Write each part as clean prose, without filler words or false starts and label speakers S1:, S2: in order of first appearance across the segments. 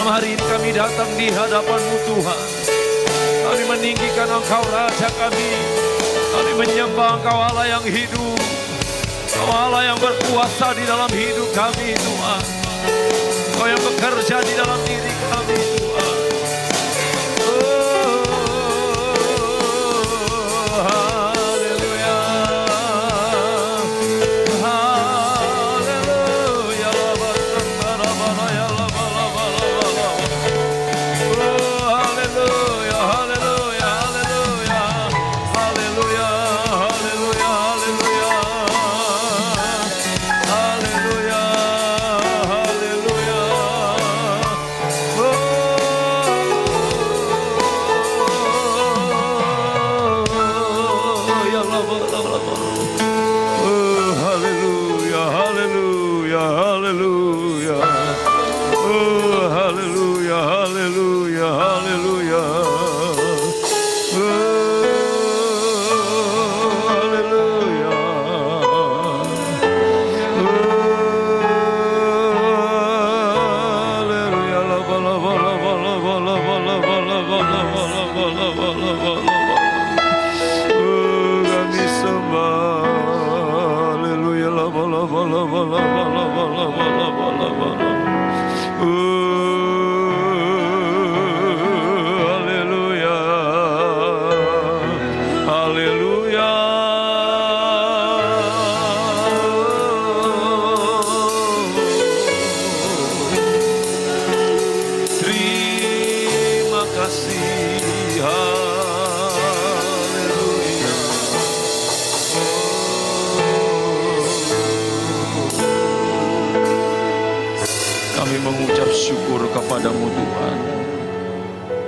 S1: Malam hari ini kami datang di hadapan-Mu Tuhan. Kami meninggikan Engkau Raja kami. Kami menyembah Engkau Allah yang hidup. Engkau Allah yang berkuasa di dalam hidup kami Tuhan. Engkau yang bekerja di dalam diri kami Tuhan.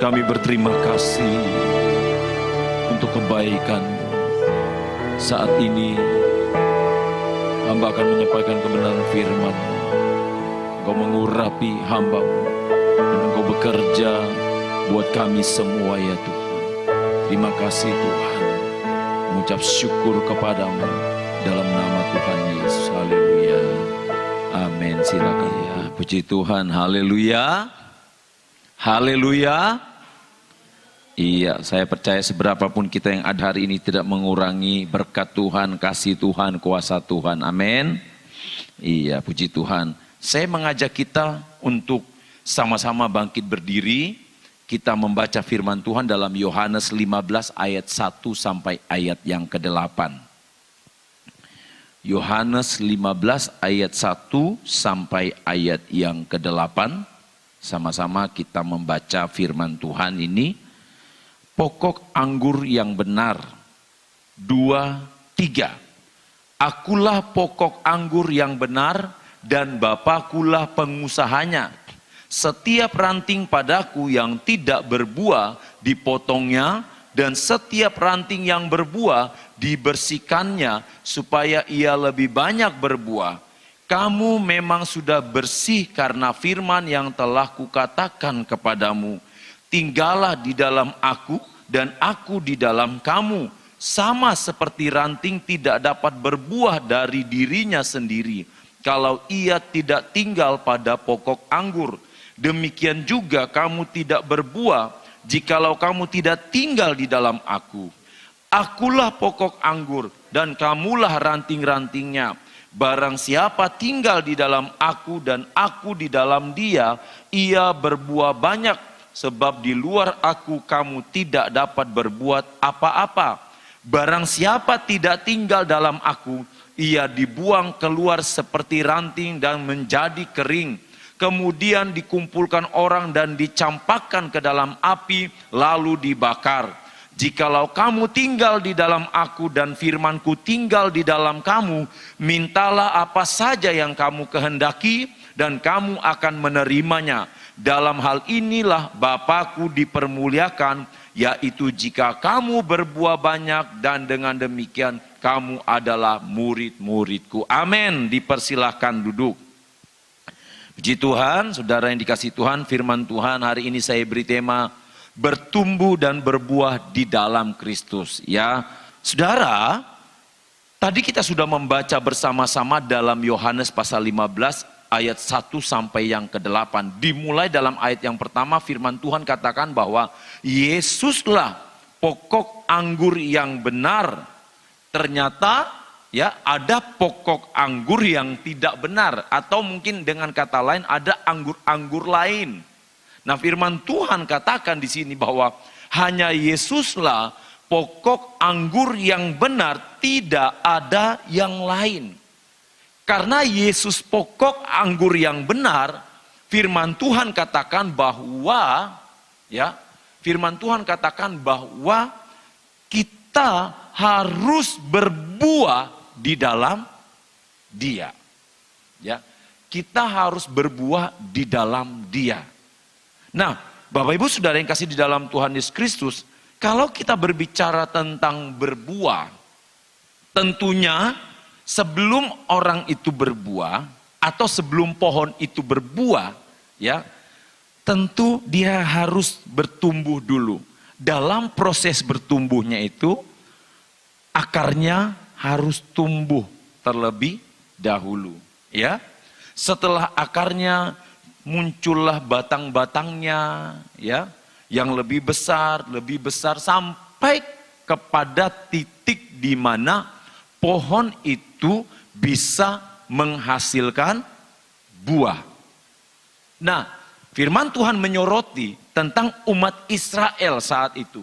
S1: Kami berterima kasih untuk kebaikan-Mu. Saat ini hamba akan menyampaikan kebenaran firman-Mu. Engkau mengurapi hamba-Mu dan Engkau bekerja buat kami semua ya Tuhan. Terima kasih Tuhan. Mengucap syukur kepada-Mu dalam nama Tuhan Yesus. Haleluya. Amin. Silakan ya. Puji Tuhan. Haleluya. Haleluya. Iya, saya percaya seberapapun kita yang ada hari ini tidak mengurangi berkat Tuhan, kasih Tuhan, kuasa Tuhan. Amin. Iya, puji Tuhan. Saya mengajak kita untuk sama-sama bangkit berdiri. Kita membaca firman Tuhan dalam Yohanes 15 ayat 1 sampai ayat yang ke-8. Yohanes 15 ayat 1 sampai ayat yang ke-8. Sama-sama kita membaca firman Tuhan ini. Pokok anggur yang benar. 2, 3. Akulah pokok anggur yang benar dan Bapakulah pengusahanya. Setiap ranting padaku yang tidak berbuah dipotongnya dan setiap ranting yang berbuah dibersihkannya supaya ia lebih banyak berbuah. Kamu memang sudah bersih karena firman yang telah kukatakan kepadamu. Tinggallah di dalam aku dan aku di dalam kamu. Sama seperti ranting tidak dapat berbuah dari dirinya sendiri kalau ia tidak tinggal pada pokok anggur. Demikian juga kamu tidak berbuah jikalau kamu tidak tinggal di dalam aku. Akulah pokok anggur dan kamulah ranting-rantingnya. Barang siapa tinggal di dalam aku dan aku di dalam dia, ia berbuah banyak. Sebab di luar aku kamu tidak dapat berbuat apa-apa. Barang siapa tidak tinggal dalam aku, ia dibuang keluar seperti ranting dan menjadi kering. Kemudian dikumpulkan orang dan dicampakkan ke dalam api, lalu dibakar. Jikalau kamu tinggal di dalam aku dan firmanku tinggal di dalam kamu, mintalah apa saja yang kamu kehendaki dan kamu akan menerimanya. Dalam hal inilah Bapakku dipermuliakan, yaitu jika kamu berbuah banyak dan dengan demikian kamu adalah murid-muridku. Amin. Dipersilahkan duduk. Puji Tuhan, saudara yang dikasihi Tuhan, firman Tuhan hari ini saya beri tema bertumbuh dan berbuah di dalam Kristus. Ya, saudara, tadi kita sudah membaca bersama-sama dalam Yohanes pasal 15 ayat 1 sampai yang ke-8. Dimulai dalam ayat yang pertama firman Tuhan katakan bahwa Yesuslah pokok anggur yang benar. Ternyata ya ada pokok anggur yang tidak benar, atau mungkin dengan kata lain ada anggur-anggur lain. Nah, firman Tuhan katakan di sini bahwa hanya Yesuslah pokok anggur yang benar, tidak ada yang lain. Karena Yesus pokok anggur yang benar, firman Tuhan katakan bahwa ya, firman Tuhan katakan bahwa kita harus berbuah di dalam Dia. Ya, kita harus berbuah di dalam Dia. Nah, Bapak Ibu Saudara yang kasih di dalam Tuhan Yesus Kristus, kalau kita berbicara tentang berbuah, tentunya sebelum orang itu berbuah atau sebelum pohon itu berbuah, ya, tentu dia harus bertumbuh dulu. Dalam proses bertumbuhnya itu, akarnya harus tumbuh terlebih dahulu, ya. Setelah akarnya muncullah batang-batangnya, ya, yang lebih besar sampai kepada titik di mana pohon itu bisa menghasilkan buah. Nah, firman Tuhan menyoroti tentang umat Israel saat itu.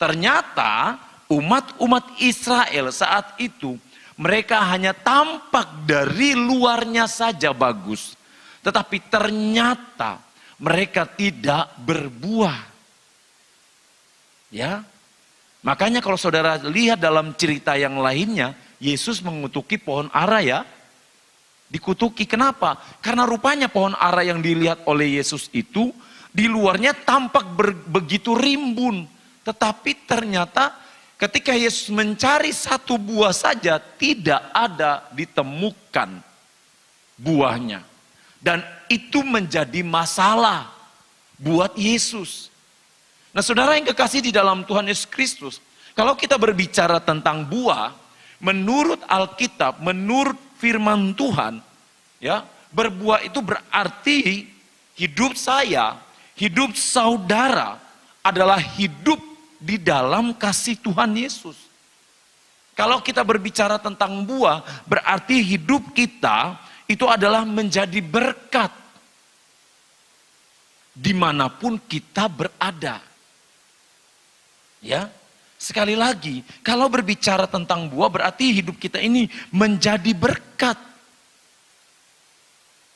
S1: Ternyata umat-umat Israel saat itu mereka hanya tampak dari luarnya saja bagus. Tetapi ternyata mereka tidak berbuah. Ya. Makanya kalau saudara lihat dalam cerita yang lainnya, Yesus mengutuki pohon ara ya. Dikutuki, kenapa? Karena rupanya pohon ara yang dilihat oleh Yesus itu di luarnya tampak begitu rimbun. Tetapi ternyata ketika Yesus mencari satu buah saja, tidak ada ditemukan buahnya. Dan itu menjadi masalah buat Yesus. Nah, saudara yang kekasih di dalam Tuhan Yesus Kristus, kalau kita berbicara tentang buah, menurut Alkitab, menurut firman Tuhan, ya, berbuah itu berarti hidup saya, hidup saudara adalah hidup di dalam kasih Tuhan Yesus. Kalau kita berbicara tentang buah, berarti hidup kita itu adalah menjadi berkat dimanapun kita berada. Ya, sekali lagi, kalau berbicara tentang buah berarti hidup kita ini menjadi berkat.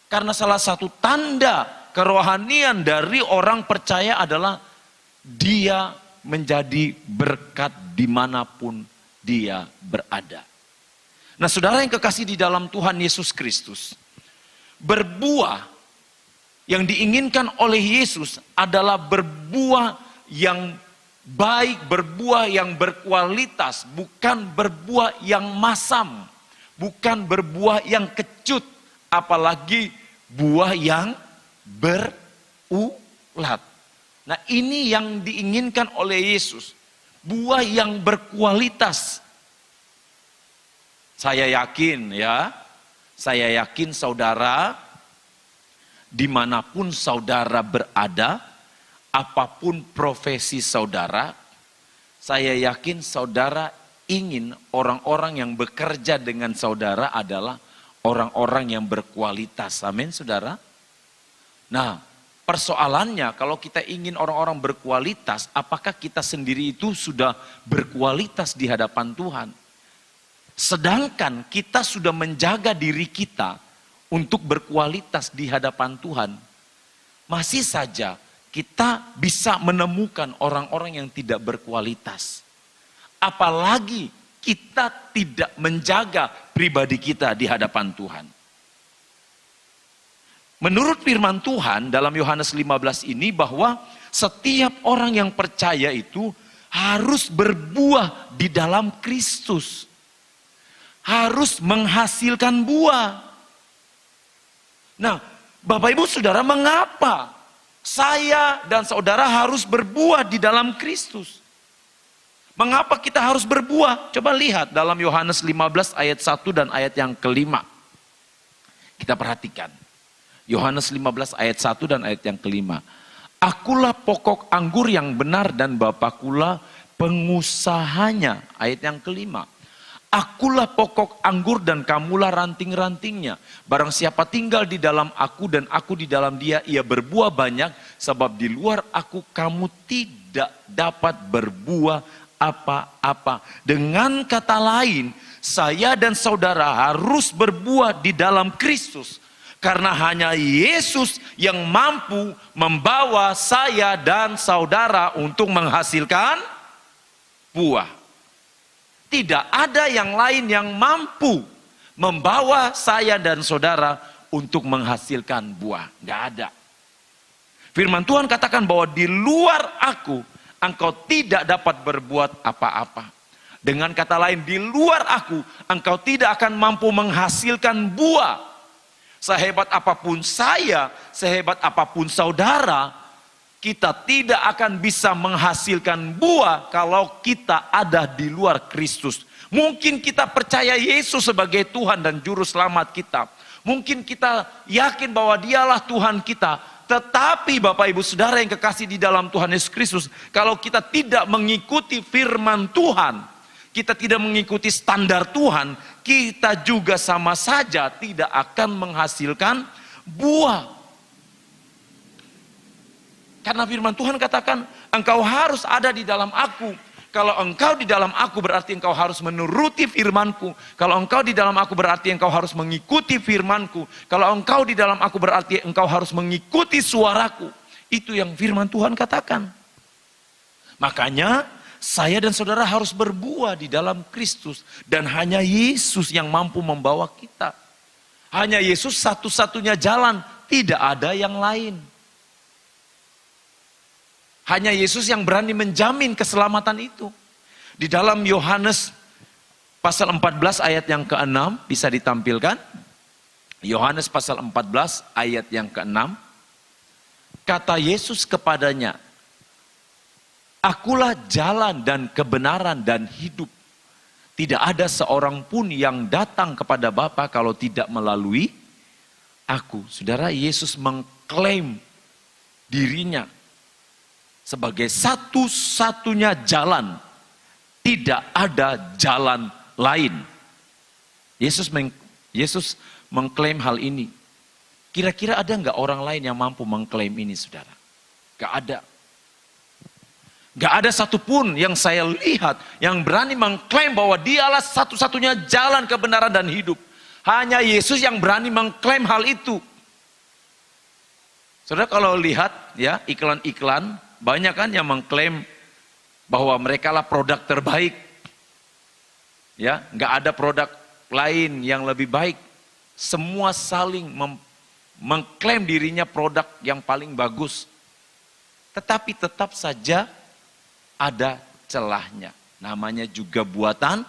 S1: Karena salah satu tanda kerohanian dari orang percaya adalah dia menjadi berkat dimanapun dia berada. Nah, saudara yang kekasih di dalam Tuhan Yesus Kristus, berbuah yang diinginkan oleh Yesus adalah berbuah yang baik, berbuah yang berkualitas, bukan berbuah yang masam, bukan berbuah yang kecut, apalagi buah yang berulat. Nah, ini yang diinginkan oleh Yesus, buah yang berkualitas. Saya yakin ya, saya yakin saudara, dimanapun saudara berada, apapun profesi saudara, saya yakin saudara ingin orang-orang yang bekerja dengan saudara adalah orang-orang yang berkualitas. Amin, saudara. Nah, persoalannya kalau kita ingin orang-orang berkualitas, apakah kita sendiri itu sudah berkualitas di hadapan Tuhan? Sedangkan kita sudah menjaga diri kita untuk berkualitas di hadapan Tuhan, masih saja kita bisa menemukan orang-orang yang tidak berkualitas. Apalagi kita tidak menjaga pribadi kita di hadapan Tuhan. Menurut firman Tuhan dalam Yohanes 15 ini bahwa setiap orang yang percaya itu harus berbuah di dalam Kristus. Harus menghasilkan buah. Nah, Bapak Ibu Saudara, mengapa saya dan saudara harus berbuah di dalam Kristus? Mengapa kita harus berbuah? Coba lihat dalam Yohanes 15 ayat 1 dan ayat yang kelima. Kita perhatikan. Yohanes 15 ayat 1 dan ayat yang kelima. Akulah pokok anggur yang benar dan Bapakulah pengusahanya. Ayat yang kelima. Akulah pokok anggur dan kamulah ranting-rantingnya. Barang siapa tinggal di dalam aku dan aku di dalam dia, ia berbuah banyak. Sebab di luar aku kamu tidak dapat berbuah apa-apa. Dengan kata lain, saya dan saudara harus berbuah di dalam Kristus. Karena hanya Yesus yang mampu membawa saya dan saudara untuk menghasilkan buah. Tidak ada yang lain yang mampu membawa saya dan saudara untuk menghasilkan buah. Gak ada. Firman Tuhan katakan bahwa di luar aku, engkau tidak dapat berbuat apa-apa. Dengan kata lain, di luar aku, engkau tidak akan mampu menghasilkan buah. Sehebat apapun saya, sehebat apapun saudara, kita tidak akan bisa menghasilkan buah kalau kita ada di luar Kristus. Mungkin kita percaya Yesus sebagai Tuhan dan Juru Selamat kita. Mungkin kita yakin bahwa dialah Tuhan kita. Tetapi Bapak Ibu Saudara yang kekasih di dalam Tuhan Yesus Kristus, kalau kita tidak mengikuti firman Tuhan, kita tidak mengikuti standar Tuhan, kita juga sama saja tidak akan menghasilkan buah. Karena firman Tuhan katakan, engkau harus ada di dalam aku. Kalau engkau di dalam aku berarti engkau harus menuruti firmanku. Kalau engkau di dalam aku berarti engkau harus mengikuti firmanku. Kalau engkau di dalam aku berarti engkau harus mengikuti suaraku. Itu yang firman Tuhan katakan. Makanya saya dan saudara harus berbuah di dalam Kristus. Dan hanya Yesus yang mampu membawa kita. Hanya Yesus satu-satunya jalan, tidak ada yang lain. Hanya Yesus yang berani menjamin keselamatan itu. Di dalam Yohanes pasal 14 ayat yang ke-6 bisa ditampilkan. Yohanes pasal 14 ayat yang ke-6. Kata Yesus kepadanya, akulah jalan dan kebenaran dan hidup. Tidak ada seorang pun yang datang kepada Bapa kalau tidak melalui aku. Saudara, Yesus mengklaim dirinya sebagai satu-satunya jalan. Tidak ada jalan lain. Yesus mengklaim hal ini. Kira-kira ada nggak orang lain yang mampu mengklaim ini, saudara? Gak ada. Gak ada satupun yang saya lihat yang berani mengklaim bahwa dialah satu-satunya jalan kebenaran dan hidup. Hanya Yesus yang berani mengklaim hal itu. Saudara, kalau lihat ya iklan-iklan, banyak kan yang mengklaim bahwa mereka lah produk terbaik. Ya, nggak ada produk lain yang lebih baik. Semua saling mengklaim dirinya produk yang paling bagus. Tetapi tetap saja ada celahnya. Namanya juga buatan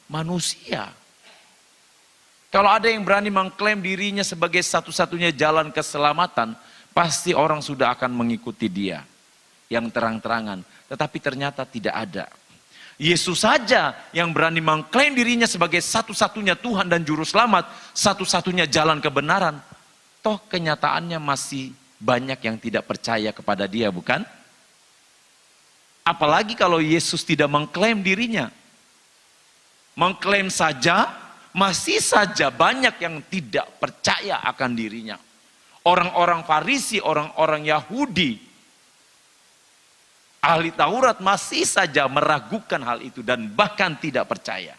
S1: manusia. Kalau ada yang berani mengklaim dirinya sebagai satu-satunya jalan keselamatan, pasti orang sudah akan mengikuti dia. Yang terang-terangan, tetapi ternyata tidak ada. Yesus saja yang berani mengklaim dirinya sebagai satu-satunya Tuhan dan Juru Selamat, satu-satunya jalan kebenaran. Toh kenyataannya masih banyak yang tidak percaya kepada dia, bukan? Apalagi kalau Yesus tidak mengklaim dirinya. Mengklaim saja, masih saja banyak yang tidak percaya akan dirinya. Orang-orang Farisi, orang-orang Yahudi, ahli Taurat masih saja meragukan hal itu dan bahkan tidak percaya.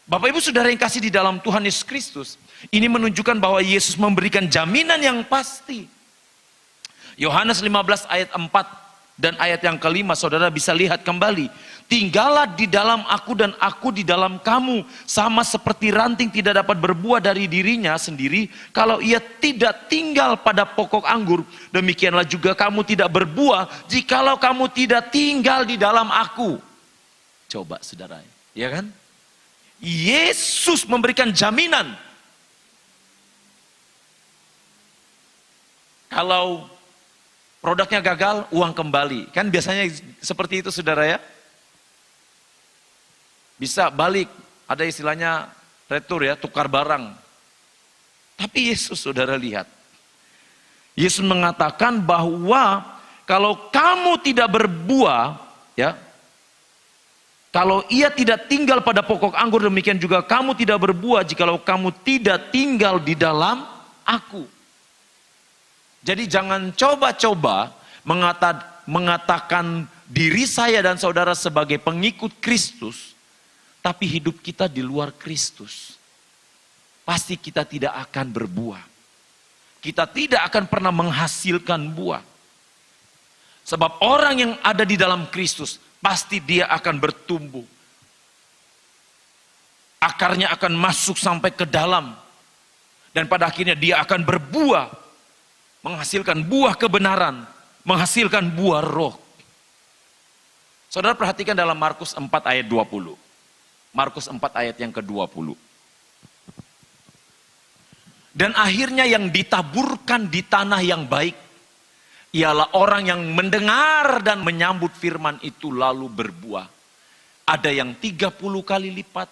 S1: Bapak Ibu Saudara yang kasih di dalam Tuhan Yesus Kristus, ini menunjukkan bahwa Yesus memberikan jaminan yang pasti. Yohanes 15 ayat 4 dan ayat yang kelima, saudara bisa lihat kembali. Tinggallah di dalam aku dan aku di dalam kamu. Sama seperti ranting tidak dapat berbuah dari dirinya sendiri kalau ia tidak tinggal pada pokok anggur. Demikianlah juga kamu tidak berbuah jikalau kamu tidak tinggal di dalam aku. Coba saudara, ya kan? Yesus memberikan jaminan. Kalau produknya gagal, uang kembali. Kan biasanya seperti itu saudara ya. Bisa balik, ada istilahnya retur ya, tukar barang. Tapi Yesus, saudara lihat. Yesus mengatakan bahwa kalau kamu tidak berbuah, ya, kalau ia tidak tinggal pada pokok anggur, demikian juga kamu tidak berbuah jikalau kamu tidak tinggal di dalam aku. Jadi jangan coba-coba mengatakan diri saya dan saudara sebagai pengikut Kristus, tapi hidup kita di luar Kristus. Pasti kita tidak akan berbuah. Kita tidak akan pernah menghasilkan buah. Sebab orang yang ada di dalam Kristus, pasti dia akan bertumbuh. Akarnya akan masuk sampai ke dalam. Dan pada akhirnya dia akan berbuah. Menghasilkan buah kebenaran. Menghasilkan buah roh. Saudara perhatikan dalam Markus 4 ayat 20. Markus 4 ayat yang ke-20. Dan akhirnya yang ditaburkan di tanah yang baik, ialah orang yang mendengar dan menyambut firman itu lalu berbuah. Ada yang 30 kali lipat,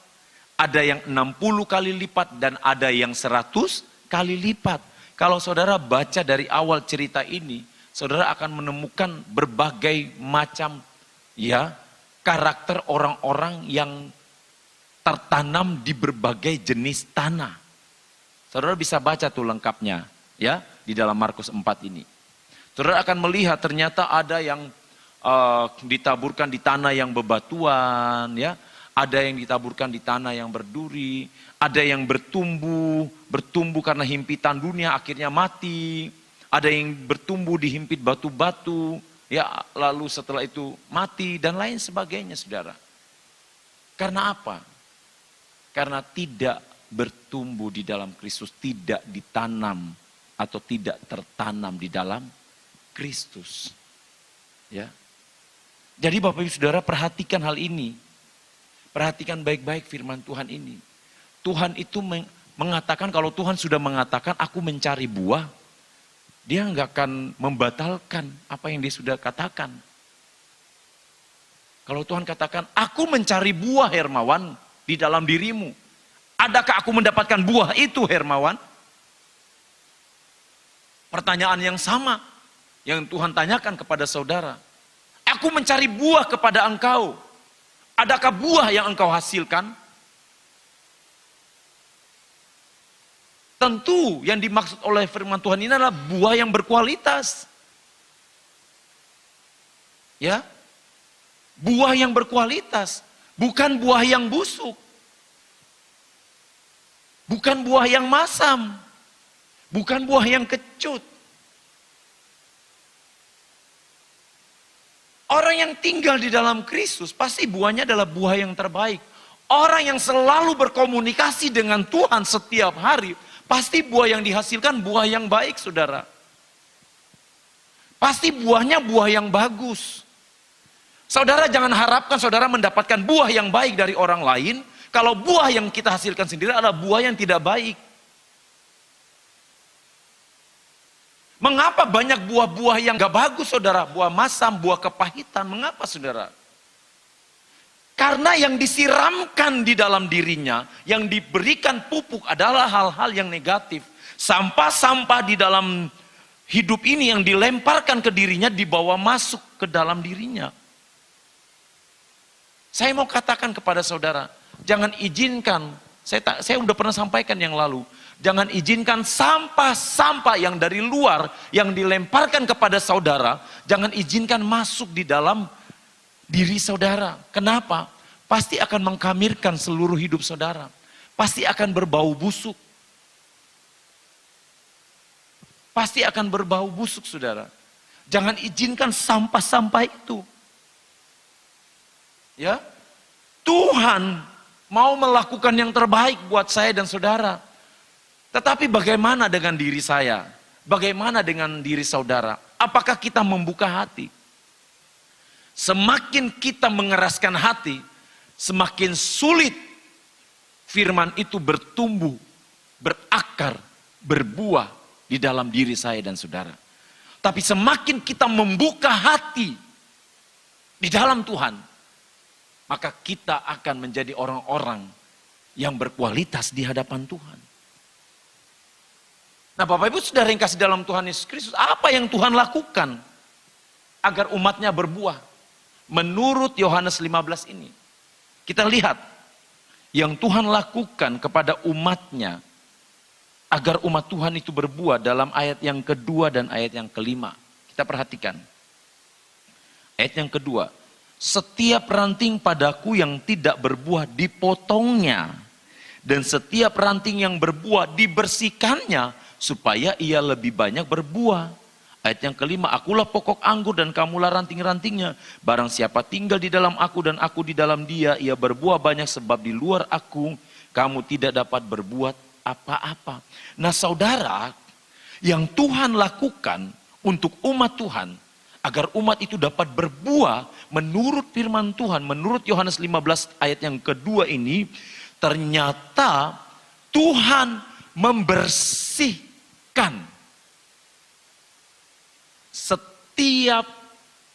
S1: ada yang 60 kali lipat, dan ada yang 100 kali lipat. Kalau saudara baca dari awal cerita ini, saudara akan menemukan berbagai macam ya karakter orang-orang yang tertanam di berbagai jenis tanah. Saudara bisa baca tuh lengkapnya ya di dalam Markus 4 ini. Saudara akan melihat ternyata ada yang ditaburkan di tanah yang bebatuan ya, ada yang ditaburkan di tanah yang berduri, ada yang bertumbuh karena himpitan dunia akhirnya mati, ada yang bertumbuh dihimpit batu-batu ya lalu setelah itu mati dan lain sebagainya saudara. Karena apa? Karena tidak bertumbuh di dalam Kristus, tidak ditanam atau tidak tertanam di dalam Kristus. Ya. Jadi Bapak Ibu Saudara perhatikan hal ini. Perhatikan baik-baik firman Tuhan ini. Tuhan itu mengatakan, kalau Tuhan sudah mengatakan aku mencari buah, dia nggak akan membatalkan apa yang dia sudah katakan. Kalau Tuhan katakan, aku mencari buah Hermawan di dalam dirimu. Adakah aku mendapatkan buah itu Hermawan? Pertanyaan yang sama yang Tuhan tanyakan kepada saudara. Aku mencari buah kepada engkau. Adakah buah yang engkau hasilkan? Tentu yang dimaksud oleh firman Tuhan ini adalah buah yang berkualitas. Ya. Buah yang berkualitas, bukan buah yang busuk. Bukan buah yang masam. Bukan buah yang kecut. Orang yang tinggal di dalam Kristus pasti buahnya adalah buah yang terbaik. Orang yang selalu berkomunikasi dengan Tuhan setiap hari, pasti buah yang dihasilkan buah yang baik, saudara. Pasti buahnya buah yang bagus. Saudara jangan harapkan saudara mendapatkan buah yang baik dari orang lain, kalau buah yang kita hasilkan sendiri adalah buah yang tidak baik. Mengapa banyak buah-buah yang gak bagus saudara? Buah masam, buah kepahitan. Mengapa saudara? Karena yang disiramkan di dalam dirinya, yang diberikan pupuk adalah hal-hal yang negatif. Sampah-sampah di dalam hidup ini yang dilemparkan ke dirinya dibawa masuk ke dalam dirinya. Saya mau katakan kepada saudara, jangan izinkan, saya udah pernah sampaikan yang lalu, jangan izinkan sampah-sampah yang dari luar, yang dilemparkan kepada saudara, jangan izinkan masuk di dalam diri saudara. Kenapa? Pasti akan mengkamirkan seluruh hidup saudara. Pasti akan berbau busuk. Pasti akan berbau busuk saudara. Jangan izinkan sampah-sampah itu. Ya, Tuhan mau melakukan yang terbaik buat saya dan saudara. Tetapi bagaimana dengan diri saya? Bagaimana dengan diri saudara? Apakah kita membuka hati? Semakin kita mengeraskan hati, semakin sulit firman itu bertumbuh, berakar, berbuah di dalam diri saya dan saudara. Tapi semakin kita membuka hati di dalam Tuhan, maka kita akan menjadi orang-orang yang berkualitas di hadapan Tuhan. Nah Bapak Ibu Saudara yang kasih dalam Tuhan Yesus Kristus, apa yang Tuhan lakukan agar umatnya berbuah? Menurut Yohanes 15 ini, kita lihat yang Tuhan lakukan kepada umatnya agar umat Tuhan itu berbuah dalam ayat yang kedua dan ayat yang kelima. Kita perhatikan. Ayat yang kedua, setiap ranting padaku yang tidak berbuah dipotongnya, dan setiap ranting yang berbuah dibersihkannya, supaya ia lebih banyak berbuah. Ayat yang kelima, akulah pokok anggur dan kamulah ranting-rantingnya. Barang siapa tinggal di dalam aku dan aku di dalam dia, ia berbuah banyak, sebab di luar aku kamu tidak dapat berbuat apa-apa. Nah saudara, yang Tuhan lakukan untuk umat Tuhan, agar umat itu dapat berbuah menurut firman Tuhan, menurut Yohanes 15 ayat yang kedua ini, ternyata Tuhan membersihkan setiap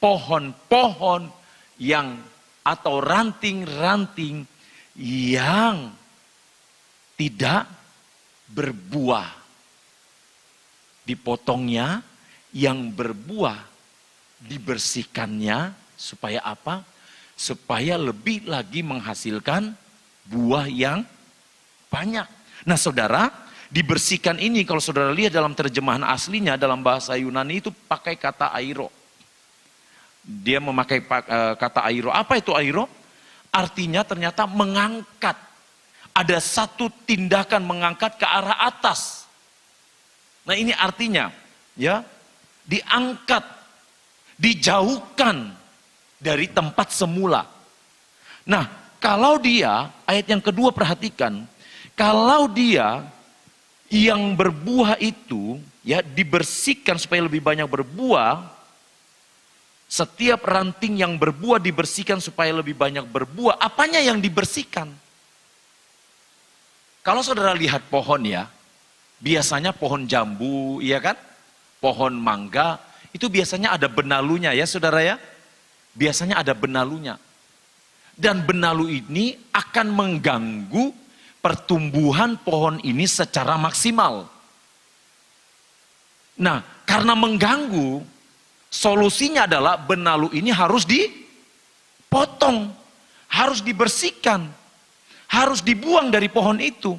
S1: pohon-pohon yang atau ranting-ranting yang tidak berbuah. Dipotongnya, yang berbuah dibersihkannya, supaya apa? Supaya lebih lagi menghasilkan buah yang banyak. Nah saudara, dibersihkan ini kalau saudara lihat dalam terjemahan aslinya dalam bahasa Yunani itu pakai kata airo. Dia memakai kata airo. Apa itu airo? Artinya ternyata mengangkat. Ada satu tindakan mengangkat ke arah atas. Nah ini artinya, ya, diangkat, dijauhkan dari tempat semula. Nah, kalau dia, ayat yang kedua perhatikan, kalau dia yang berbuah itu ya dibersihkan supaya lebih banyak berbuah, setiap ranting yang berbuah dibersihkan supaya lebih banyak berbuah. Apanya yang dibersihkan? Kalau saudara lihat pohon ya, biasanya pohon jambu, iya kan? Pohon mangga, itu biasanya ada benalunya ya saudara ya. Biasanya ada benalunya. Dan benalu ini akan mengganggu pertumbuhan pohon ini secara maksimal. Nah, karena mengganggu, solusinya adalah benalu ini harus dipotong, harus dibersihkan, harus dibuang dari pohon itu,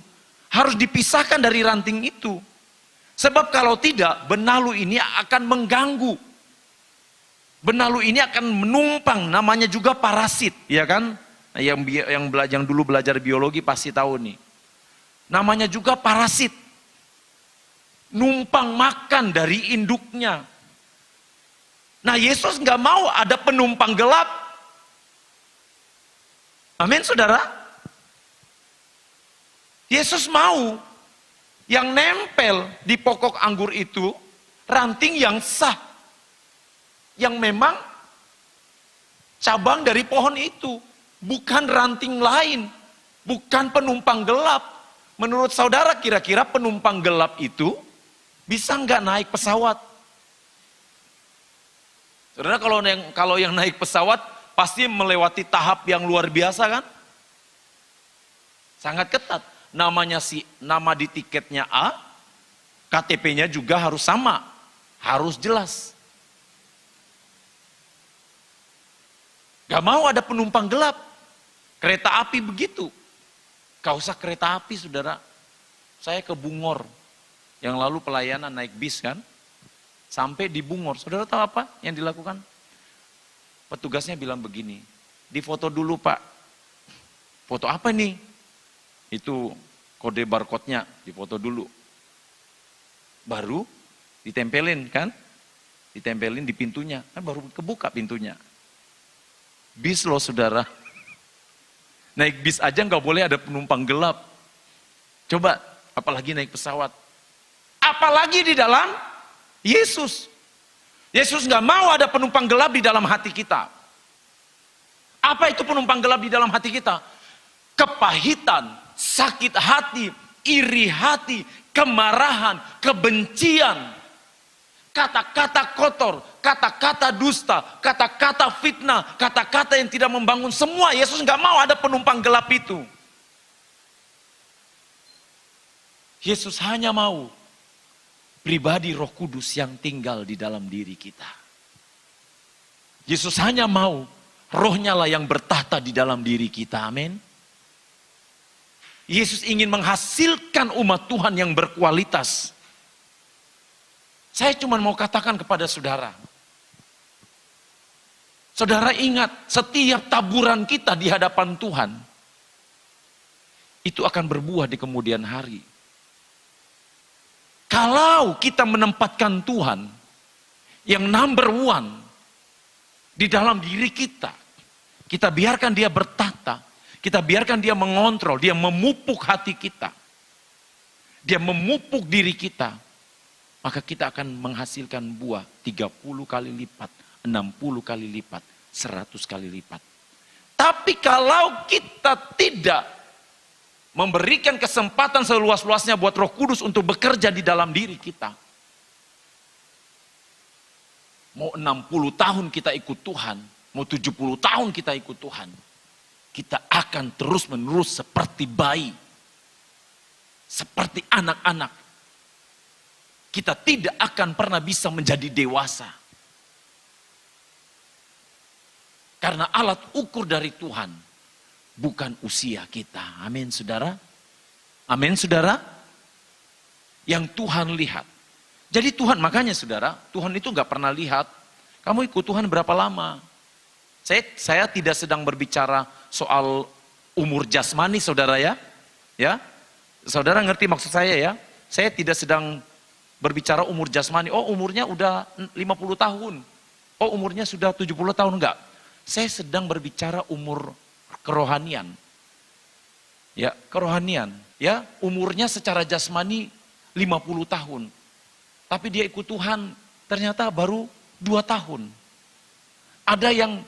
S1: harus dipisahkan dari ranting itu. Sebab kalau tidak, benalu ini akan mengganggu. Benalu ini akan menumpang, namanya juga parasit, ya kan? Yang dulu belajar biologi pasti tahu nih. Namanya juga parasit. Numpang makan dari induknya. Nah Yesus nggak mau ada penumpang gelap. Amin saudara. Yesus mau yang nempel di pokok anggur itu ranting yang sah. Yang memang cabang dari pohon itu. Bukan ranting lain, bukan penumpang gelap. Menurut saudara kira-kira penumpang gelap itu bisa nggak naik pesawat? Saudara kalau yang naik pesawat pasti melewati tahap yang luar biasa kan? Sangat ketat. Nama di tiketnya A, KTP-nya juga harus sama, harus jelas. Gak mau ada penumpang gelap. Kereta api begitu. Gak usah kereta api saudara. Saya ke Bungor. Yang lalu pelayanan naik bis kan. Sampai di Bungor. Saudara tahu apa yang dilakukan? Petugasnya bilang begini. Difoto dulu pak. Foto apa nih? Itu kode barcode-nya. Difoto dulu. Baru ditempelin kan. Ditempelin di pintunya. Kan baru kebuka pintunya. Bis loh saudara. Naik bis aja nggak boleh ada penumpang gelap. Coba, apalagi naik pesawat. Apalagi di dalam Yesus. Yesus nggak mau ada penumpang gelap di dalam hati kita. Apa itu penumpang gelap di dalam hati kita? Kepahitan, sakit hati, iri hati, kemarahan, kebencian. Kata-kata kotor, kata-kata dusta, kata-kata fitnah, kata-kata yang tidak membangun, semua Yesus nggak mau ada penumpang gelap itu. Yesus hanya mau pribadi Roh Kudus yang tinggal di dalam diri kita. Yesus hanya mau Rohnya lah yang bertahta di dalam diri kita. Amin. Yesus ingin menghasilkan umat Tuhan yang berkualitas. Saya cuma mau katakan kepada saudara. Saudara ingat, setiap taburan kita di hadapan Tuhan, itu akan berbuah di kemudian hari. Kalau kita menempatkan Tuhan yang number one di dalam diri kita, kita biarkan dia bertata, kita biarkan dia mengontrol, dia memupuk hati kita, dia memupuk diri kita, maka kita akan menghasilkan buah 30 kali lipat, 60 kali lipat, 100 kali lipat. Tapi kalau kita tidak memberikan kesempatan seluas-luasnya buat Roh Kudus untuk bekerja di dalam diri kita. Mau 60 tahun kita ikut Tuhan, mau 70 tahun kita ikut Tuhan, kita akan terus-menerus seperti bayi, seperti anak-anak. Kita tidak akan pernah bisa menjadi dewasa. Karena alat ukur dari Tuhan bukan usia kita. Amin, saudara. Amin, saudara. Yang Tuhan lihat. Jadi Tuhan, makanya saudara, Tuhan itu gak pernah lihat, kamu ikut Tuhan berapa lama. Saya tidak sedang berbicara soal umur jasmani, saudara ya. Ya, saudara ngerti maksud saya ya. Saya tidak sedang berbicara umur jasmani. Oh, umurnya udah 50 tahun. Oh, umurnya sudah 70 tahun. Enggak. Saya sedang berbicara umur kerohanian. Ya, kerohanian. Ya, umurnya secara jasmani 50 tahun. Tapi dia ikut Tuhan ternyata baru 2 tahun. Ada yang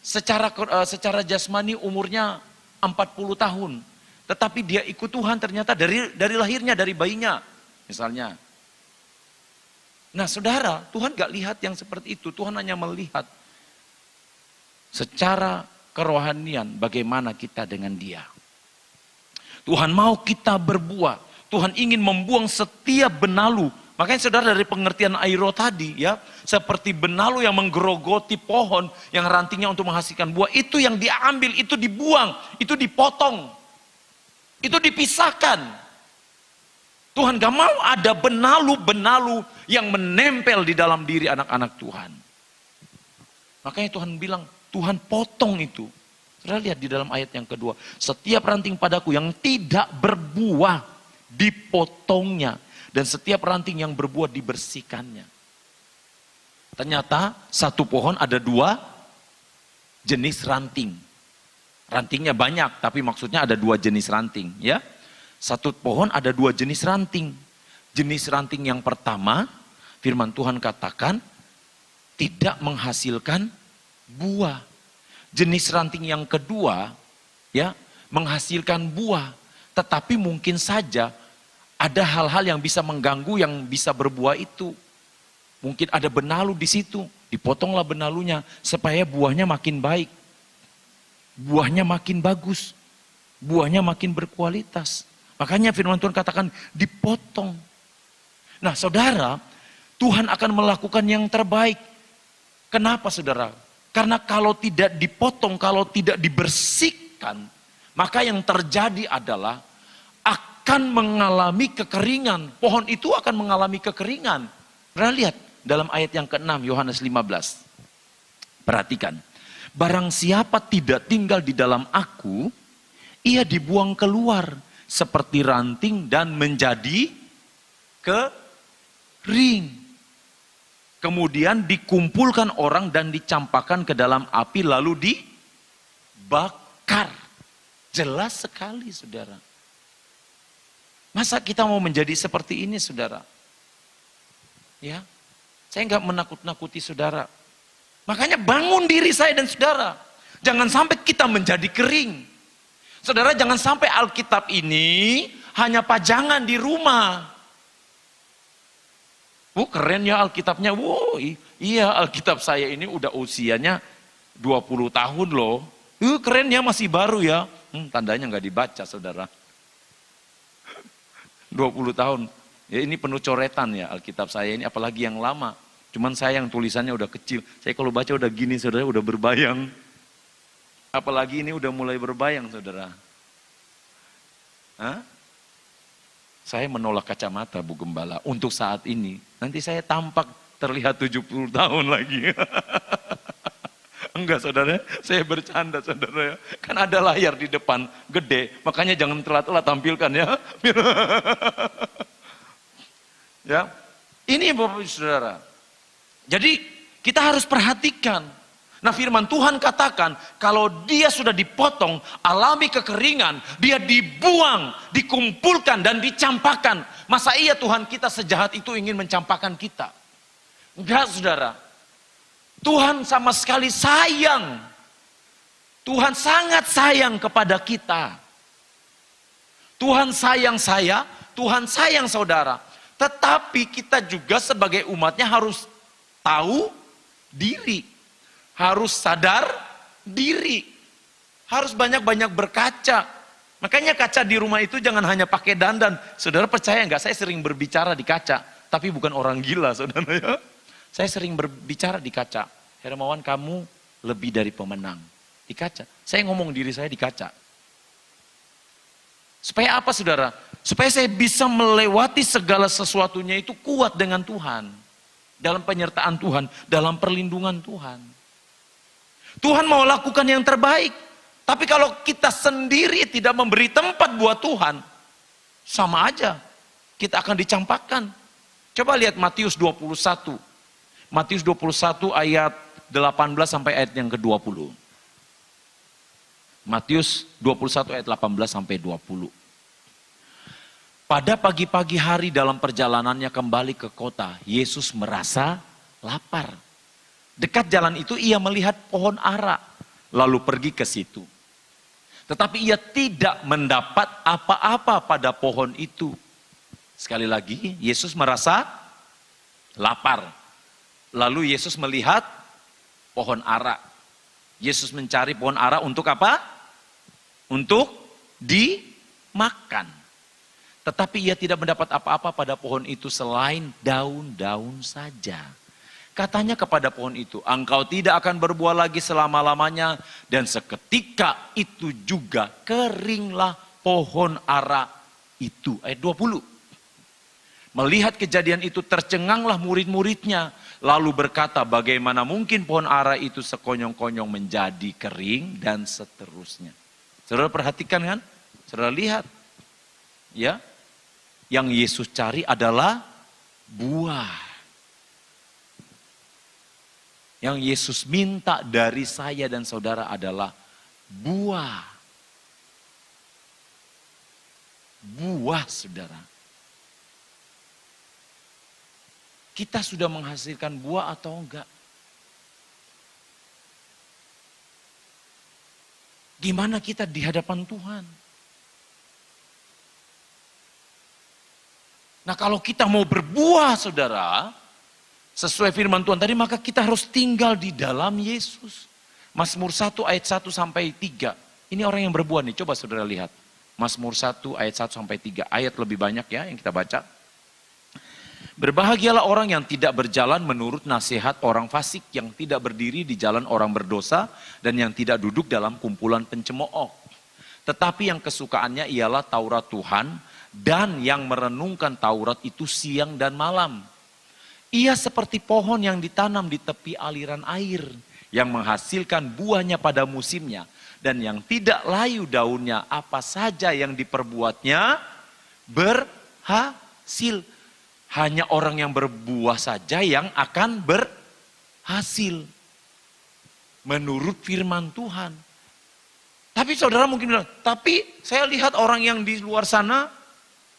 S1: secara jasmani umurnya 40 tahun. Tetapi dia ikut Tuhan ternyata dari lahirnya, dari bayinya. Misalnya. Nah saudara, Tuhan gak lihat yang seperti itu. Tuhan hanya melihat secara kerohanian bagaimana kita dengan dia. Tuhan mau kita berbuah. Tuhan ingin membuang setiap benalu. Makanya saudara dari pengertian Airo tadi ya, seperti benalu yang menggerogoti pohon yang rantingnya untuk menghasilkan buah, itu yang diambil, itu dibuang, itu dipotong, itu dipisahkan. Tuhan gak mau ada benalu-benalu yang menempel di dalam diri anak-anak Tuhan. Makanya Tuhan bilang, Tuhan potong itu. Saudara lihat di dalam ayat yang kedua, setiap ranting padaku yang tidak berbuah dipotongnya. Dan setiap ranting yang berbuah dibersihkannya. Ternyata satu pohon ada 2 jenis ranting. Rantingnya banyak, tapi maksudnya ada 2 jenis ranting. Ya, satu pohon ada 2 jenis ranting. Jenis ranting yang pertama, firman Tuhan katakan, tidak menghasilkan buah. Jenis ranting yang kedua, ya, menghasilkan buah. Tetapi mungkin saja ada hal-hal yang bisa mengganggu yang bisa berbuah itu. Mungkin ada benalu di situ. Dipotonglah benalunya supaya buahnya makin baik. Buahnya makin bagus. Buahnya makin berkualitas. Makanya firman Tuhan katakan dipotong. Nah saudara, Tuhan akan melakukan yang terbaik. Kenapa saudara? Karena kalau tidak dipotong, kalau tidak dibersihkan, maka yang terjadi adalah akan mengalami kekeringan. Pohon itu akan mengalami kekeringan. Pernah lihat dalam ayat yang ke-6 Yohanes 15. Perhatikan. Barang siapa tidak tinggal di dalam aku, ia dibuang keluar seperti ranting dan menjadi kering. Kemudian dikumpulkan orang dan dicampakkan ke dalam api lalu dibakar. Jelas sekali saudara. Masa kita mau menjadi seperti ini saudara? Ya, saya nggak menakut-nakuti saudara. Makanya bangun diri saya dan saudara. Jangan sampai kita menjadi kering. Saudara jangan sampai Alkitab ini hanya pajangan di rumah. Keren ya Alkitabnya. Iya Alkitab saya ini udah usianya 20 tahun loh. Keren ya masih baru ya. Tandanya nggak dibaca saudara. 20 tahun. Ya ini penuh coretan ya Alkitab saya ini, apalagi yang lama. Cuman saya yang tulisannya udah kecil. Saya kalau baca udah gini saudara, udah berbayang. Apalagi ini udah mulai berbayang saudara. Hah? Saya menolak kacamata Bu Gembala untuk saat ini. Nanti saya tampak terlihat 70 tahun lagi. Enggak saudara, saya bercanda saudara ya. Kan ada layar di depan, gede. Makanya jangan telat-telat tampilkan ya. Ya, ini Bapak Saudara. Jadi kita harus perhatikan. Nah firman Tuhan katakan kalau dia sudah dipotong, alami kekeringan, dia dibuang, dikumpulkan dan dicampakkan. Masa iya Tuhan kita sejahat itu ingin mencampakkan kita? Enggak saudara. Tuhan sama sekali sayang. Tuhan sangat sayang kepada kita. Tuhan sayang saya, Tuhan sayang saudara. Tetapi kita juga sebagai umatnya harus tahu diri. Harus sadar diri. Harus banyak-banyak berkaca. Makanya kaca di rumah itu jangan hanya pakai dandan. Saudara percaya enggak? Saya sering berbicara di kaca. Tapi bukan orang gila saudara ya. Saya sering berbicara di kaca. Hermawan kamu lebih dari pemenang. Di kaca. Saya ngomong diri saya di kaca. Supaya apa saudara? Supaya saya bisa melewati segala sesuatunya itu kuat dengan Tuhan. Dalam penyertaan Tuhan, dalam perlindungan Tuhan. Tuhan mau lakukan yang terbaik. Tapi kalau kita sendiri tidak memberi tempat buat Tuhan, sama aja. Kita akan dicampakkan. Coba lihat Matius 21. Matius 21 ayat 18 sampai ayat yang ke-20. Matius 21 ayat 18 sampai 20. Pada pagi-pagi hari dalam perjalanannya kembali ke kota, Yesus merasa lapar. Dekat jalan itu ia melihat pohon ara, lalu pergi ke situ. Tetapi ia tidak mendapat apa-apa pada pohon itu. Sekali lagi, Yesus merasa lapar. Lalu Yesus melihat pohon ara. Yesus mencari pohon ara untuk apa? Untuk dimakan. Tetapi ia tidak mendapat apa-apa pada pohon itu selain daun-daun saja. Katanya kepada pohon itu, engkau tidak akan berbuah lagi selama-lamanya. Dan seketika itu juga keringlah pohon ara itu. Ayat 20. Melihat kejadian itu tercenganglah murid-muridnya. Lalu berkata bagaimana mungkin pohon ara itu sekonyong-konyong menjadi kering dan seterusnya. Saudara perhatikan kan? Saudara lihat. Ya. Yang Yesus cari adalah buah. Yang Yesus minta dari saya dan saudara adalah buah. Buah saudara. Kita sudah menghasilkan buah atau enggak? Gimana kita di hadapan Tuhan? Nah kalau kita mau berbuah saudara, sesuai firman Tuhan tadi, maka kita harus tinggal di dalam Yesus. Mazmur 1 ayat 1 sampai 3. Ini orang yang berbuah nih, coba saudara lihat. Mazmur 1 ayat 1 sampai 3. Ayat lebih banyak ya yang kita baca. Berbahagialah orang yang tidak berjalan menurut nasihat orang fasik, yang tidak berdiri di jalan orang berdosa, dan yang tidak duduk dalam kumpulan pencemooh. Tetapi yang kesukaannya ialah Taurat Tuhan, dan yang merenungkan Taurat itu siang dan malam. Ia seperti pohon yang ditanam di tepi aliran air, yang menghasilkan buahnya pada musimnya, dan yang tidak layu daunnya, apa saja yang diperbuatnya berhasil. Hanya orang yang berbuah saja yang akan berhasil. Menurut firman Tuhan. Tapi saudara mungkin bilang, tapi saya lihat orang yang di luar sana,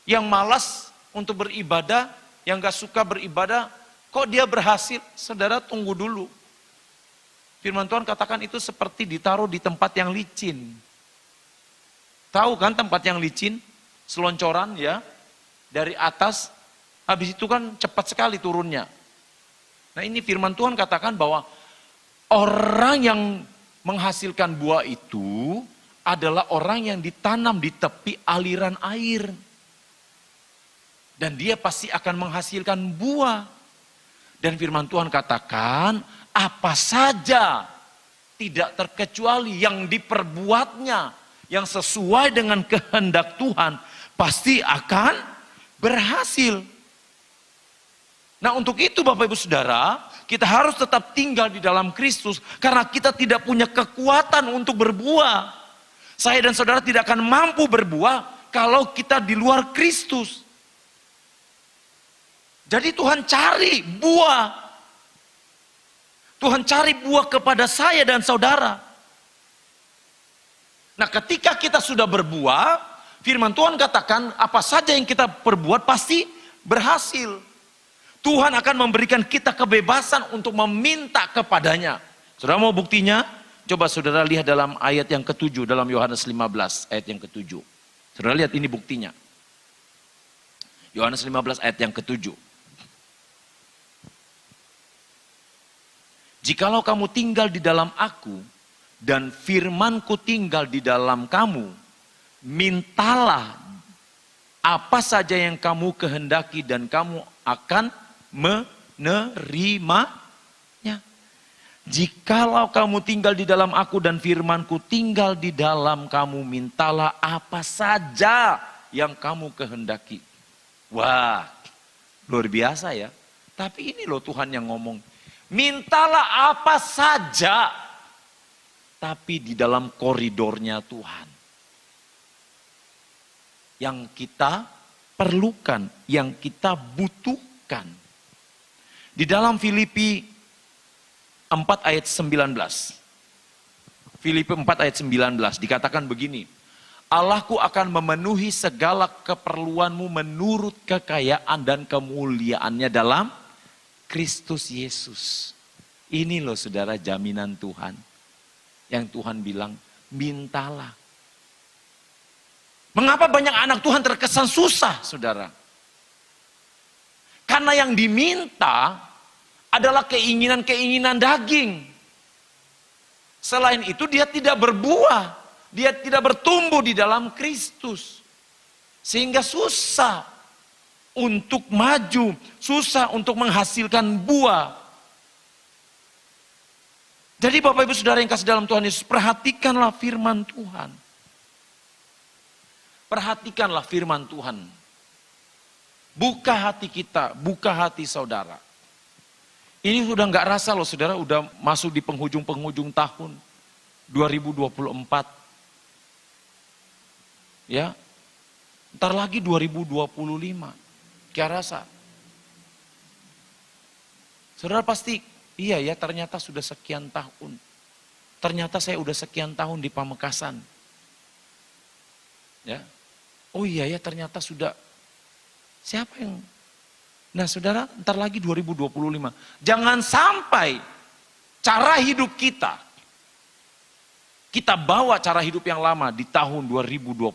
S1: yang malas untuk beribadah, yang gak suka beribadah, kok dia berhasil? Saudara tunggu dulu. Firman Tuhan katakan itu seperti ditaruh di tempat yang licin. Tahu kan tempat yang licin? Seloncoran ya, dari atas, habis itu kan cepat sekali turunnya. Nah ini firman Tuhan katakan bahwa orang yang menghasilkan buah itu adalah orang yang ditanam di tepi aliran air. Dan dia pasti akan menghasilkan buah. Dan firman Tuhan katakan, apa saja tidak terkecuali yang diperbuatnya, yang sesuai dengan kehendak Tuhan, pasti akan berhasil. Nah untuk itu Bapak Ibu Saudara, kita harus tetap tinggal di dalam Kristus, karena kita tidak punya kekuatan untuk berbuah. Saya dan saudara tidak akan mampu berbuah kalau kita di luar Kristus. Jadi Tuhan cari buah. Tuhan cari buah kepada saya dan saudara. Nah ketika kita sudah berbuah, firman Tuhan katakan apa saja yang kita perbuat pasti berhasil. Tuhan akan memberikan kita kebebasan untuk meminta kepadanya. Saudara mau buktinya? Coba saudara lihat dalam ayat yang ke-7 dalam Yohanes 15 ayat yang ke-7. Saudara lihat ini buktinya. Yohanes 15 ayat yang ke-7. Jikalau kamu tinggal di dalam aku, dan firmanku tinggal di dalam kamu, mintalah apa saja yang kamu kehendaki dan kamu akan menerimanya. Jikalau kamu tinggal di dalam aku dan firmanku tinggal di dalam kamu, mintalah apa saja yang kamu kehendaki. Wah, luar biasa ya. Tapi ini loh Tuhan yang ngomong. Mintalah apa saja, tapi di dalam koridornya Tuhan. Yang kita perlukan, yang kita butuhkan. Di dalam Filipi 4 ayat 19. Filipi 4 ayat 19 dikatakan begini. Allahku akan memenuhi segala keperluanmu menurut kekayaan dan kemuliaannya dalam Kristus Yesus. Ini loh saudara jaminan Tuhan. Yang Tuhan bilang, mintalah. Mengapa banyak anak Tuhan terkesan susah saudara? Karena yang diminta adalah keinginan-keinginan daging. Selain itu dia tidak berbuah. Dia tidak bertumbuh di dalam Kristus. Sehingga susah untuk maju, susah untuk menghasilkan buah. Jadi Bapak Ibu Saudara yang kasih dalam Tuhan Yesus, perhatikanlah firman Tuhan. Perhatikanlah firman Tuhan. Buka hati kita, buka hati saudara. Ini sudah nggak rasa loh saudara, udah masuk di penghujung-penghujung tahun 2024. Ya, ntar lagi 2025. Kira rasa. Saudara pasti, iya ya ternyata sudah sekian tahun. Ternyata saya udah sekian tahun di Pamekasan. Ya. Oh iya ya ternyata sudah. Siapa yang? Nah saudara, ntar lagi 2025. Jangan sampai cara hidup kita bawa cara hidup yang lama di tahun 2025.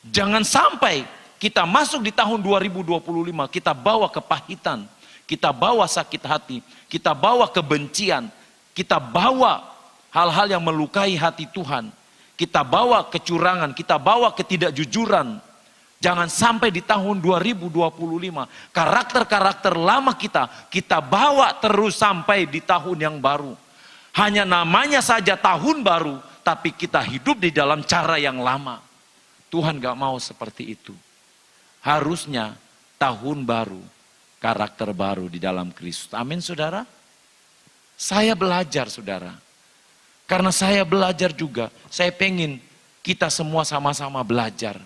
S1: Jangan sampai kita masuk di tahun 2025, kita bawa kepahitan, kita bawa sakit hati, kita bawa kebencian, kita bawa hal-hal yang melukai hati Tuhan, kita bawa kecurangan, kita bawa ketidakjujuran. Jangan sampai di tahun 2025, karakter-karakter lama kita bawa terus sampai di tahun yang baru. Hanya namanya saja tahun baru, tapi kita hidup di dalam cara yang lama. Tuhan gak mau seperti itu. Harusnya tahun baru, karakter baru di dalam Kristus. Amin saudara. Saya belajar saudara. Karena saya belajar juga, saya pengen kita semua sama-sama belajar.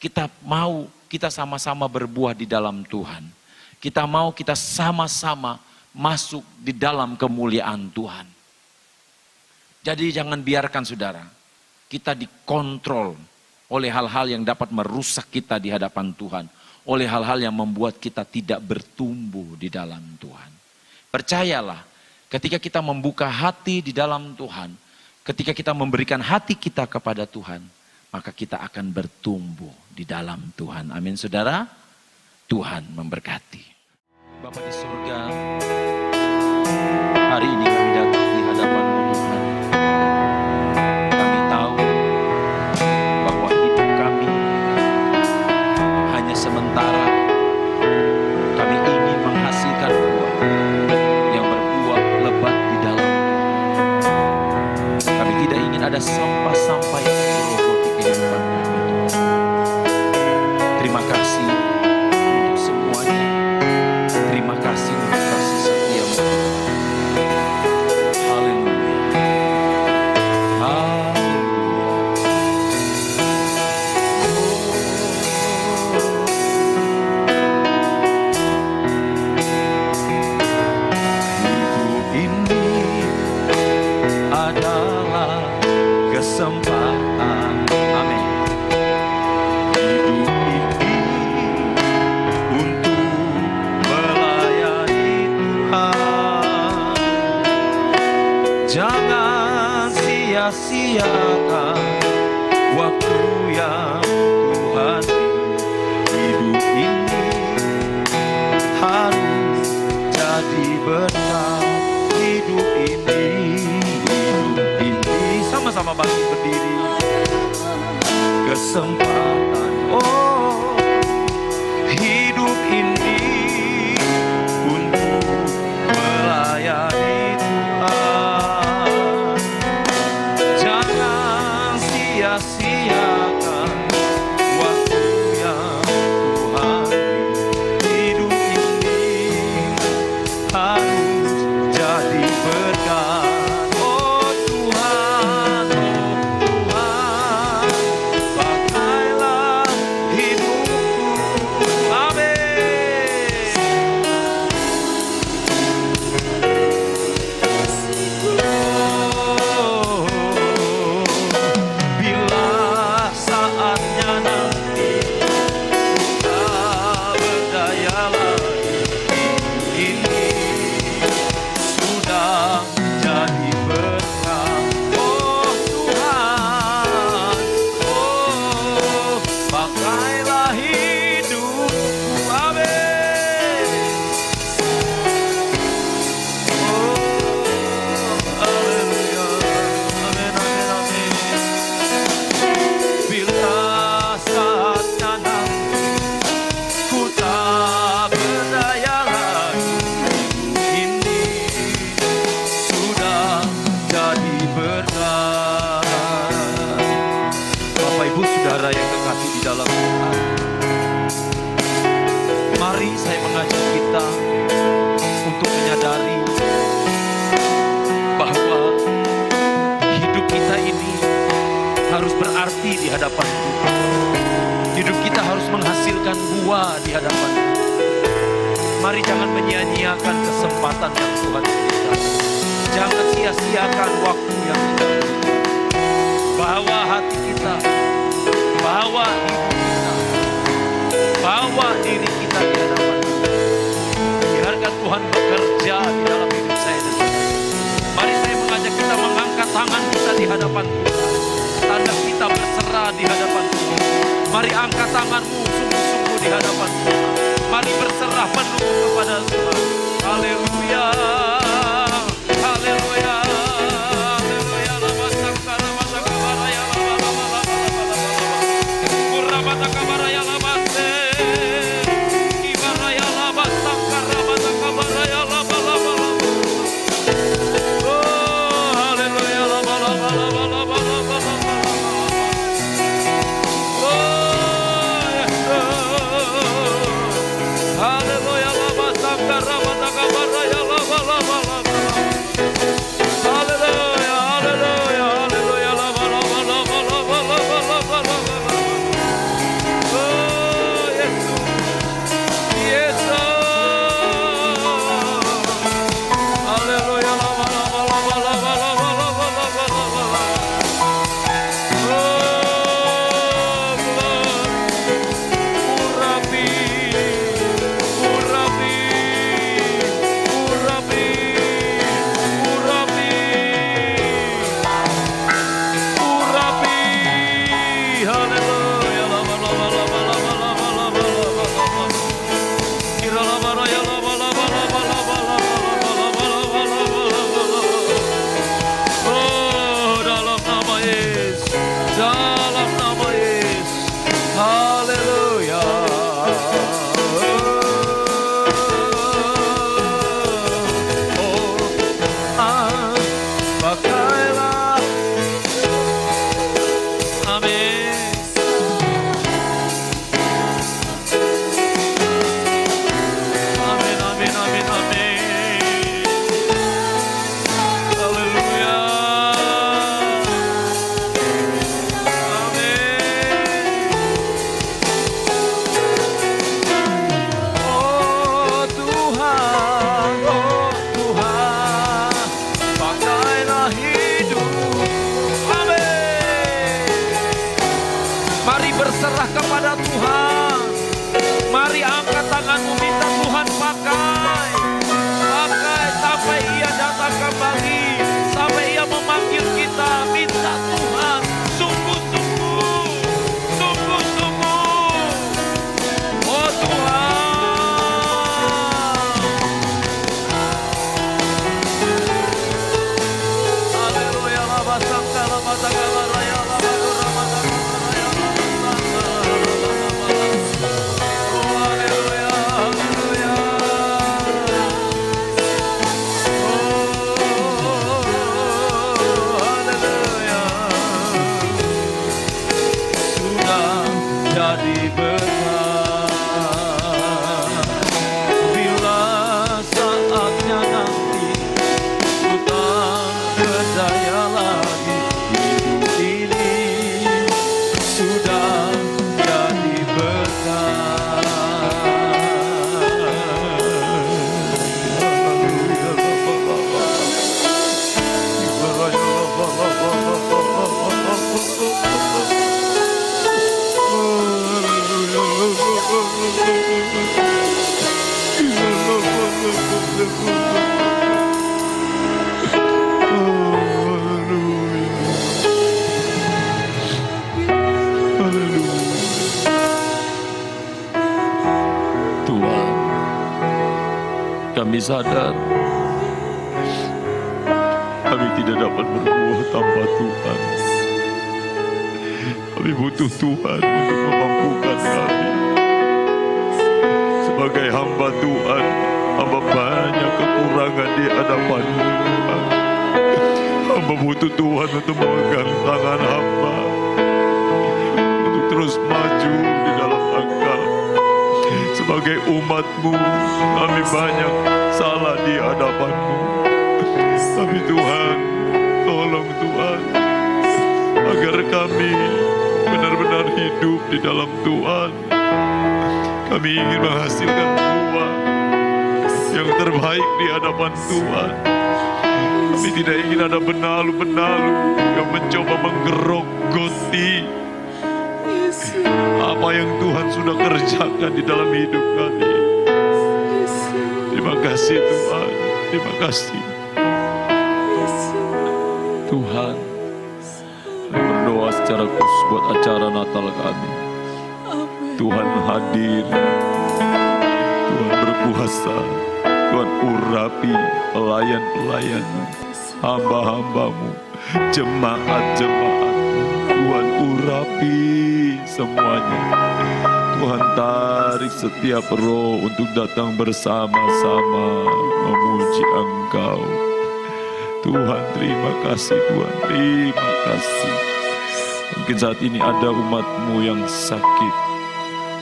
S1: Kita mau kita sama-sama berbuah di dalam Tuhan. Kita mau kita sama-sama masuk di dalam kemuliaan Tuhan. Jadi jangan biarkan saudara, kita dikontrol oleh hal-hal yang dapat merusak kita di hadapan Tuhan. Oleh hal-hal yang membuat kita tidak bertumbuh di dalam Tuhan. Percayalah, ketika kita membuka hati di dalam Tuhan, ketika kita memberikan hati kita kepada Tuhan, maka kita akan bertumbuh di dalam Tuhan. Amin saudara. Tuhan memberkati. Bapa di surga, hari ini kami datang di hadapan-Mu Tuhan. Kami tahu bahwa hidup kami sia-siakan waktu yang Tuhan hidup ini harus jadi berkat. Hidup ini sama-sama bangkit berdiri. Kesempatan hidup ini untuk melayani Tuhan. Jangan sia-siakan waktu yang Tuhan hidup ini harus jadi berkat. Mari saya mengajak kita untuk menyadari bahwa hidup kita ini harus berarti di hadapan Tuhan. Hidup kita harus menghasilkan buah di hadapan Tuhan. Mari jangan menyia-nyiakan kesempatan yang Tuhan berikan. Jangan sia-siakan waktu yang kita berikan. Bawa hati kita, bawa hidup kita, bawa diri kita di hadapan Tuhan. Biarkan Tuhan bekerja di dalam hidup saya dan saudara. Mari saya mengajak kita mengangkat tangan kita di hadapan Tuhan. Tanda kita berserah di hadapan Tuhan. Mari angkat tanganmu sungguh-sungguh di hadapan Tuhan. Mari berserah penuh kepada Tuhan. Haleluya, haleluya. Haleluya, lama sangkara sadar kami tidak dapat berbuah tanpa Tuhan. Kami butuh Tuhan untuk memampukan kami. Sebagai hamba Tuhan, hamba banyak kekurangan di hadapan-Mu, Tuhan. Hamba butuh Tuhan untuk memegang tangan hamba, untuk terus maju di dalam Engkau. Sebagai umat-Mu, kami banyak salah di hadapan-Mu. Tapi Tuhan, tolong Tuhan, agar kami benar-benar hidup di dalam Tuhan. Kami ingin menghasilkan buah yang terbaik di hadapan Tuhan. Kami tidak ingin ada benalu-benalu yang mencoba menggerogoti apa yang Tuhan sudah kerjakan di dalam hidup kami. Terima kasih Tuhan, terima kasih Tuhan. Kami berdoa secara khusus buat acara Natal kami. Tuhan hadir, Tuhan berkuasa, Tuhan urapi pelayan-pelayan-Mu, hamba-hamba-Mu, jemaat-jemaat-Mu. Tuhan urapi semuanya. Tuhan tarik setiap roh untuk datang bersama-sama memuji Engkau. Tuhan, terima kasih Tuhan, terima kasih. Mungkin saat ini ada umat-Mu yang sakit.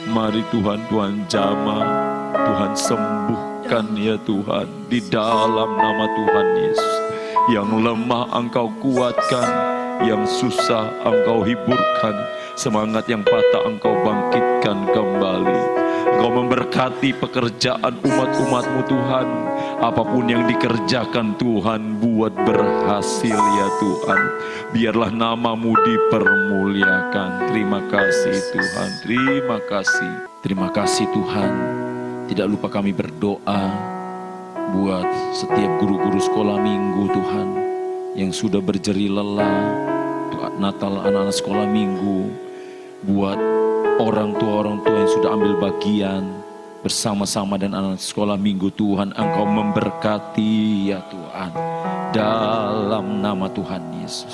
S1: Mari Tuhan, Tuhan jamah, Tuhan sembuhkan ya Tuhan, di dalam nama Tuhan Yesus. Yang lemah Engkau kuatkan, yang susah Engkau hiburkan, semangat yang patah Engkau bangkitkan kembali. Engkau memberkati pekerjaan umat-umat-Mu Tuhan. Apapun yang dikerjakan Tuhan, buat berhasil ya Tuhan. Biarlah nama-Mu dipermuliakan. Terima kasih Tuhan, terima kasih. Terima kasih Tuhan. Tidak lupa kami berdoa buat setiap guru-guru sekolah minggu Tuhan, yang sudah berjeri lelah Natal anak-anak sekolah minggu. Buat orang tua yang sudah ambil bagian bersama-sama dan anak sekolah minggu Tuhan, Engkau memberkati ya Tuhan, dalam nama Tuhan Yesus.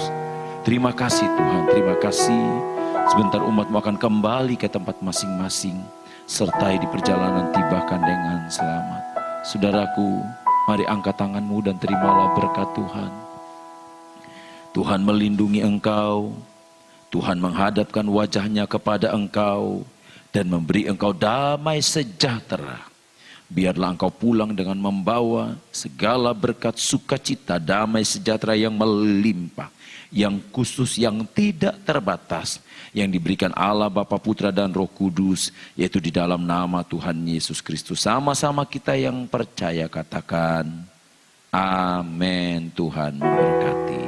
S1: Terima kasih Tuhan, terima kasih. Sebentar umat-Mu akan kembali ke tempat masing-masing, sertai di perjalanan tibakan dengan selamat. Saudaraku, mari angkat tanganmu dan terimalah berkat Tuhan. Tuhan melindungi engkau, Tuhan menghadapkan wajahnya kepada engkau dan memberi engkau damai sejahtera. Biarlah engkau pulang dengan membawa segala berkat sukacita, damai sejahtera yang melimpah, yang khusus, yang tidak terbatas, yang diberikan Allah Bapa, Putra dan Roh Kudus, yaitu di dalam nama Tuhan Yesus Kristus. Sama-sama kita yang percaya katakan, amin. Tuhan memberkati.